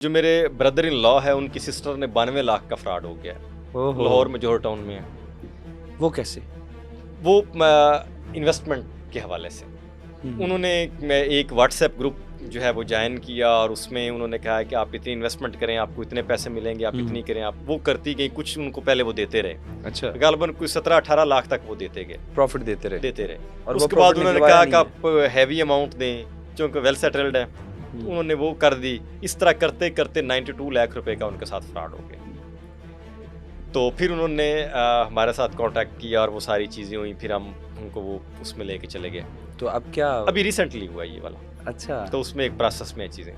جو میرے brother in لا ہے ان کی سسٹر نے 92 لاکھ کا فراڈ ہو گیا ہے، لاہور میں جوہر ٹاؤن میں ہے. وہ کیسے؟ وہ انویسٹمنٹ کے حوالے سے انہوں نے ایک واٹس ایپ گروپ جو ہے وہ جوائن کیا اور اس میں انہوں نے کہا کہ آپ اتنی انویسٹمنٹ کریں، آپ کو اتنے پیسے ملیں گے، آپ اتنی کریں. آپ وہ کرتی گئی، کچھ ان کو پہلے وہ دیتے رہے. اچھا، غالباً کوئی 17-18 لاکھ تک وہ دیتے گئے، پروفٹ دیتے رہے. اور اس کے بعد انہوں نے کہا کہ آپ ہیوی اماؤنٹ دیں چونکہ ویل سیٹلڈ ہے. انہوں نے وہ کر دی. اس طرح کرتے کرتے 92 لاکھ روپے کا ان کے ساتھ فراڈ ہو گیا. تو پھر انہوں نے ہمارے ساتھ کانٹیکٹ کیا اور وہ ساری چیزیں ہوئیں، پھر ہم ان کو وہ اس میں لے کے چلے گئے. تو اب کیا؟ ابھی ریسنٹلی ہوا یہ والا. اچھا، تو اس میں ایک پروسیس میں چیزیں،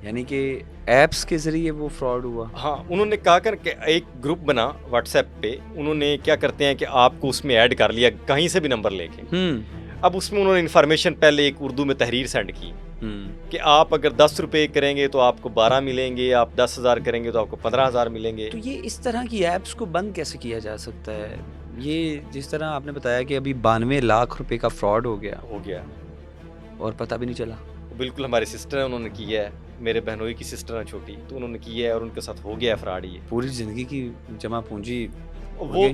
یعنی کہ ایپس کے ذریعے وہ فراڈ ہوا. ہاں انہوں نے کہا کر کہ ایک گروپ بنا واٹس ایپ پہ. انہوں نے کیا کرتے ہیں کہ آپ کو اس میں ایڈ کر لیا کہیں سے بھی نمبر لے کے. اب اس میں انہوں نے انفارمیشن پہلے ایک اردو میں تحریر سینڈ کی کہ آپ اگر 10 روپے کریں گے تو آپ کو 12 ملیں گے، آپ 10,000 کریں گے تو آپ کو 15,000 ملیں گے. تو یہ اس طرح کی ایپس کو بند کیسے کیا جا سکتا ہے؟ یہ جس طرح آپ نے بتایا کہ ابھی 92 لاکھ روپے کا فراڈ ہو گیا اور پتہ بھی نہیں چلا. بالکل ہماری سسٹر ہے، انہوں نے کیا ہے. میرے بہنوئی کی سسٹر ہے چھوٹی، تو انہوں نے کیا ہے اور ان کے ساتھ ہو گیا ہے فراڈ. یہ پوری زندگی کی جمع پونجی وہ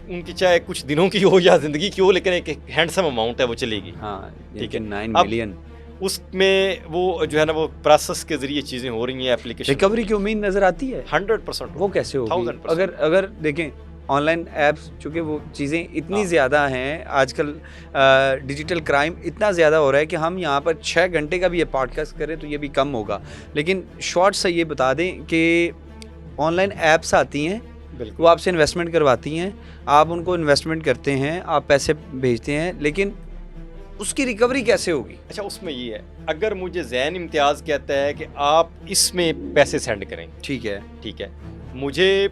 ان کی چاہے کچھ دنوں کی ہو یا زندگی کی ہو، لیکن ایک ہینڈسم اماؤنٹ ہے وہ چلے گی. ہاں ٹھیک ہے، 9 ملین. اس میں وہ جو ہے نا وہ پروسیس کے ذریعے چیزیں ہو رہی ہیں. اپلیکیشن ریکوری کی امید نظر آتی ہے 100%. وہ کیسے ہوگی؟ 1000%. اگر دیکھیں آن لائن ایپس، چونکہ وہ چیزیں اتنی زیادہ ہیں آج کل، ڈیجیٹل کرائم اتنا زیادہ ہو رہا ہے کہ ہم یہاں پر 6 گھنٹے کا بھی یہ پوڈ کاسٹ کریں تو یہ بھی کم ہوگا. لیکن شارٹ سے یہ بتا دیں کہ آن لائن ایپس آتی ہیں، وہ آپ سے انویسٹمنٹ کرواتی ہیں، آپ ان کو انویسٹمنٹ کرتے ہیں، آپ پیسے بھیجتے ہیں، لیکن اس کی ریکوری کیسے ہوگی؟ اچھا، اس میں یہ ہے، اگر مجھے ذہن امتیاز کہتا ہے کہ آپ اس میں پیسے سینڈ کریں، ٹھیک ہے، مجھے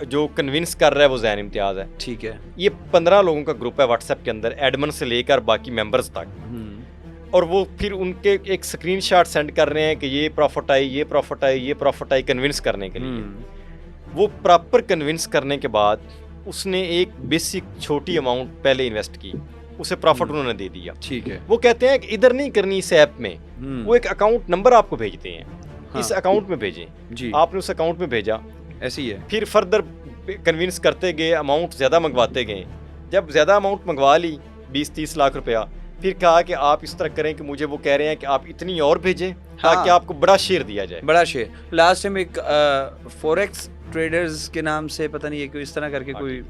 جو کنونس کر رہا ہے وہ ذہن امتیاز ہے. ٹھیک ہے، یہ 15 لوگوں کا گروپ ہے واٹس ایپ کے اندر، ایڈمن سے لے کر باقی ممبرز تک. اور وہ پھر ان کے ایک اسکرین شاٹ سینڈ کر رہے ہیں کہ یہ پروفٹ آئی، یہ پروفٹ آئی، یہ پروفٹ آئی، کنونس کرنے کے لیے. وہ پراپر کنونس کرنے کے بعد اس نے ایک بیسک چھوٹی اماؤنٹ پہلے انویسٹ کی، اسے پروفٹ انہوں نے دے دیا. ٹھیک ہے، وہ کہتے ہیں کہ ادھر نہیں کرنی اس ایپ میں، وہ ایک اکاؤنٹ نمبر آپ کو بھیجتے ہیں، اس اکاؤنٹ میں بھیجیں. جی، آپ نے اس اکاؤنٹ میں بھیجا، ایسی ہے. پھر فردر کنونس کرتے گئے، اماؤنٹ زیادہ منگواتے گئے. جب زیادہ اماؤنٹ منگوا لی 20-30 لاکھ روپیہ، پھر کہا کہ آپ اس طرح کریں کہ مجھے وہ کہہ رہے ہیں کہ آپ اتنی اور بھیجیں تاکہ آپ کو بڑا شیئر دیا جائے. بڑا شیئر. لاسٹ ٹائم ایک فوریکس ٹریڈرز کے نام سے پتہ نہیں ہے کہ اس طرح کر کے کوئی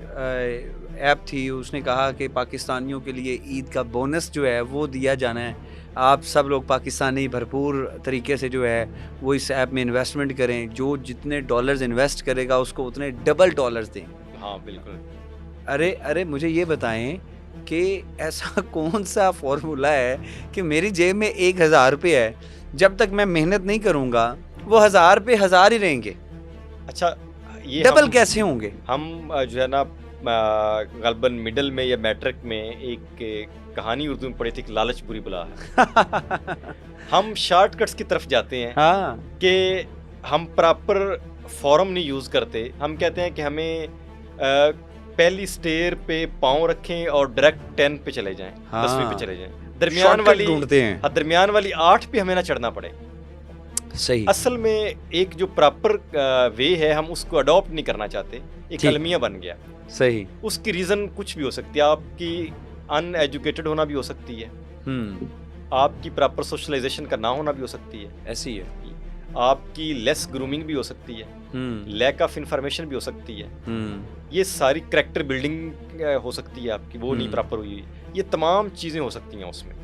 ایپ تھی، اس نے کہا کہ پاکستانیوں کے لیے عید کا بونس جو ہے وہ دیا جانا ہے، آپ سب لوگ پاکستانی بھرپور طریقے سے جو ہے وہ اس ایپ میں انویسٹمنٹ کریں، جو جتنے ڈالرز انویسٹ کرے گا اس کو اتنے ڈبل ڈالرز دیں. ہاں بالکل. ارے مجھے یہ بتائیں کہ ایسا کون سا فارمولا ہے کہ میری جیب میں 1,000 روپے ہے، جب تک میں محنت نہیں کروں گا وہ 1000 روپے 1000 ہی رہیں گے. اچھا، یہ ڈبل کیسے ہوں گے؟ ہم جو ہے نا غالباً مڈل میں یا میٹرک میں ایک کہانی اردو میں پڑھی تھی کہ لالچ بری بلا ہے. ہم شارٹ کٹس کی طرف جاتے ہیں کہ ہم پراپر فارم نہیں یوز کرتے. ہم کہتے ہیں کہ ہمیں پہلی سٹیئر پہ پاؤں رکھیں اور ڈائریکٹ 10 پہ چلے جائیں، 10ویں پہ چلے جائیں. درمیان والی 8 پہ ہمیں نہ چڑھنا پڑے. صحیح. اصل میں ایک جو پراپر وے ہے ہم اس کو اڈاپٹ نہیں کرنا چاہتے، ایک المیہ بن گیا. صحیح. اس کی ریزن کچھ بھی ہو سکتی ہے، آپ کی ان ایجوکیٹڈ ہونا بھی ہو سکتی ہے، آپ کی پراپر سوشلائزیشن کا نہ ہونا بھی ہو سکتی ہے، ایسی ہے، آپ کی لیس گرومنگ بھی ہو سکتی ہے، لیک آف انفارمیشن بھی ہو سکتی ہے، یہ ساری کریکٹر بلڈنگ ہو سکتی ہے آپ کی، وہ نہیں پراپر ہوئی. یہ تمام چیزیں ہو سکتی ہیں اس میں.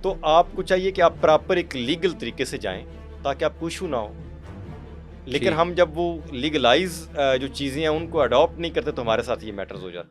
تو آپ کو چاہیے کہ آپ پراپر ایک لیگل طریقے سے جائیں تاکہ آپ کو ایشو نہ ہو. لیکن ہم جب وہ لیگلائز جو چیزیں ہیں ان کو اڈاپٹ نہیں کرتے تو ہمارے ساتھ یہ میٹرز ہو جاتے.